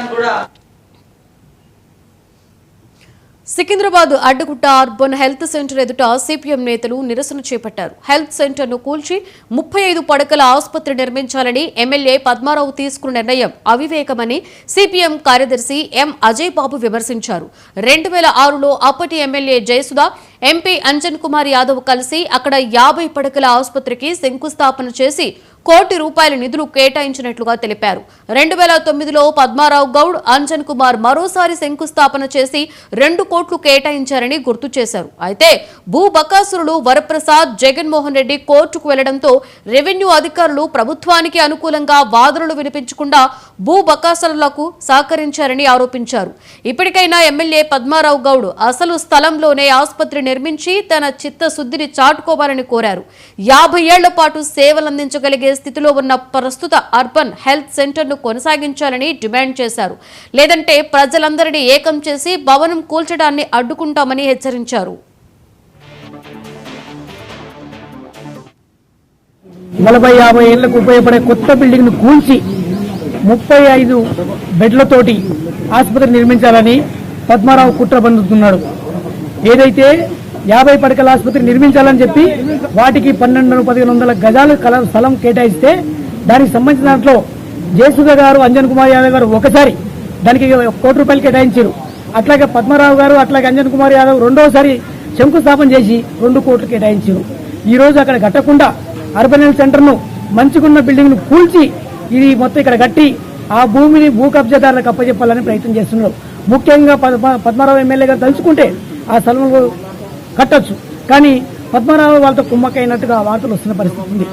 చేయడానికి కూడా Secunderabad Addagutta urban health centre ఎదుట సిపిఎం నేతలు నిరసన చేపట్టారు. హెల్త్ సెంటర్ ను కూల్చి 35 పడకల ఆసుపత్రి నిర్మించాలని ఎమ్మెల్యే పద్మారావు తీసుకున్న నిర్ణయం అవివేకమని సిపిఎం కార్యదర్శి ఎం అజయ్ బాబు విమర్శించారు. 2006లో అప్పటి ఎమ్మెల్యే జయసుధ, ఎంపీ అంజన్ కుమార్ యాదవ్ కలిసి అక్కడ 50 పడకల ఆసుపత్రికి శంకుస్థాపన చేసి ₹1 కోటి నిధులు కేటాయించినట్లుగా తెలిపారు. 2009లో పద్మారావు గౌడ్, అంజన్ కుమార్ మరోసారి శంకుస్థాపన చేసి 2 కోట్లు కేటాయించారని గుర్తు చేశారు. అయితే భూ బకాసురులు వరప్రసాద్, జగన్మోహన్ రెడ్డి కోర్టుకు వెళ్లడంతో రెవెన్యూ అధికారులు ప్రభుత్వానికి అనుకూలంగా వాదనలు వినిపించకుండా భూ బకాసురులకు సహకరించారని ఆరోపించారు. ఇప్పటికైనా ఎమ్మెల్యే పద్మారావు గౌడ్ అసలు స్థలంలోనే ఆసుపత్రి నిర్మించి తన చిత్తశుద్ధిని చాటుకోవాలని కోరారు. 50 ఏళ్ల పాటు సేవలందించగలిగే స్థితిలో ఉన్న ప్రస్తుత అర్బన్ హెల్త్ సెంటర్ ను కొనసాగించాలని డిమాండ్ చేశారు. లేదంటే ప్రజలందరినీ ఏకం చేసి భవనం కూల్చడాన్ని అడ్డుకుంటామని హెచ్చరించారు. 40-50 ఏళ్లకు ఉపయోగపడే కొత్త బిల్డింగ్ ను కూల్చి 35 బెడ్లతోటి ఆసుపత్రి నిర్మించాలని పద్మారావు కుట్ర బందుతున్నాడు. ఏదైతే 50 పడకల ఆసుపత్రి నిర్మించాలని చెప్పి వాటికి 1200-1500 గజాలు స్థలం కేటాయిస్తే దానికి సంబంధించిన దాంట్లో జయసుధ గారు, అంజన్ కుమార్ యాదవ్ గారు ఒకసారి దానికి ₹1 కోటి కేటాయించారు. అట్లాగే పద్మారావు గారు, అట్లాగే అంజన్ కుమార్ యాదవ్ రెండోసారి శంకుస్థాపన చేసి 2 కోట్లు కేటాయించారు. ఈ రోజు అక్కడ కట్టకుండా అర్బన్ హెల్త్ సెంటర్ ను మంచిగున్న బిల్డింగ్ ను కూల్చి ఇది మొత్తం ఇక్కడ కట్టి ఆ భూమిని భూ కబ్జాదారులకు అప్పచెప్పాలని ప్రయత్నం చేస్తున్నారు. ముఖ్యంగా పద్మారావు ఎమ్మెల్యే గారు తలుచుకుంటే ఆ స్థలంలో కట్టొచ్చు, కానీ పద్మారావు వాళ్ళతో కుమ్మక్కైనట్టుగా వార్తలు వస్తున్న పరిస్థితి ఉంది.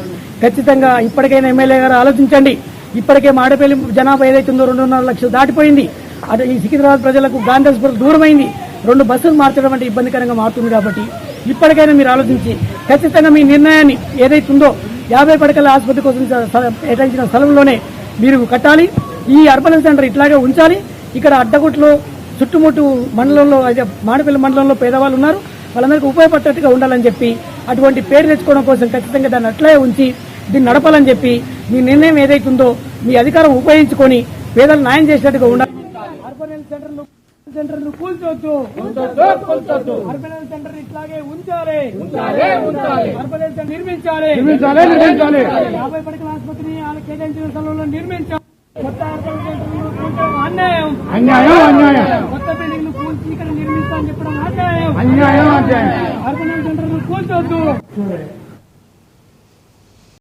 ఖచ్చితంగా ఇప్పటికైనా ఎమ్మెల్యే గారు ఆలోచించండి. ఇప్పటికే మాడపల్లి జనాభా ఏదైతుందో 2.5 లక్షలు దాటిపోయింది. అదే ఈ సికింద్రాబాద్ ప్రజలకు గాంధీ హాస్పిటల్ దూరమైంది. 2 బస్సులు మార్చడం అంటే ఇబ్బందికరంగా మారుతుంది. కాబట్టి ఇప్పటికైనా మీరు ఆలోచించి ఖచ్చితంగా మీ నిర్ణయాన్ని ఏదైతుందో 50 పడకల ఆసుపత్రి కోసం కేటాయించిన స్థలంలోనే మీరు కట్టాలి. ఈ అర్బన్ సెంటర్ ఇట్లాగే ఉంచాలి. ఇక్కడ అడ్డగుట్లో చుట్టుముట్టు మండలంలో అయితే మాడపల్లి మండలంలో పేదవాళ్ళు ఉన్నారు, వాళ్ళందరికీ ఉపయోగపడేట్టుగా ఉండాలని చెప్పి అటువంటి పేరు తెచ్చుకోవడం కోసం ఖచ్చితంగా దాన్ని అట్లే ఉంచి దీన్ని నడపాలని చెప్పి మీ నిర్ణయం ఏదైతుందో మీ అధికారం ఉపయోగించుకొని పేదలు న్యాయం చేసేట్టుగా ఉండాలి. అర్బన్ హెల్త్ సెంటర్ ను కూల్చొద్దు, అర్బన్ హెల్త్ సెంటర్ ఇట్లాగే ఉంచాలి, అర్బన్ హెల్త్ సెంటర్ నిర్మించాలి. 50 పడకల ఆసుపత్రిని కేటాయించిన స్థలంలో నిర్మించాలి. కొత్త అర్బన్ సెంటర్ అన్యాయం, కొత్త బిల్డింగ్ ను కూల్చి ఇక్కడ నిర్మిస్తామని చెప్పడం అన్యాయం. అర్బన్ హెల్త్ సెంటర్ ను కూల్చొద్దు.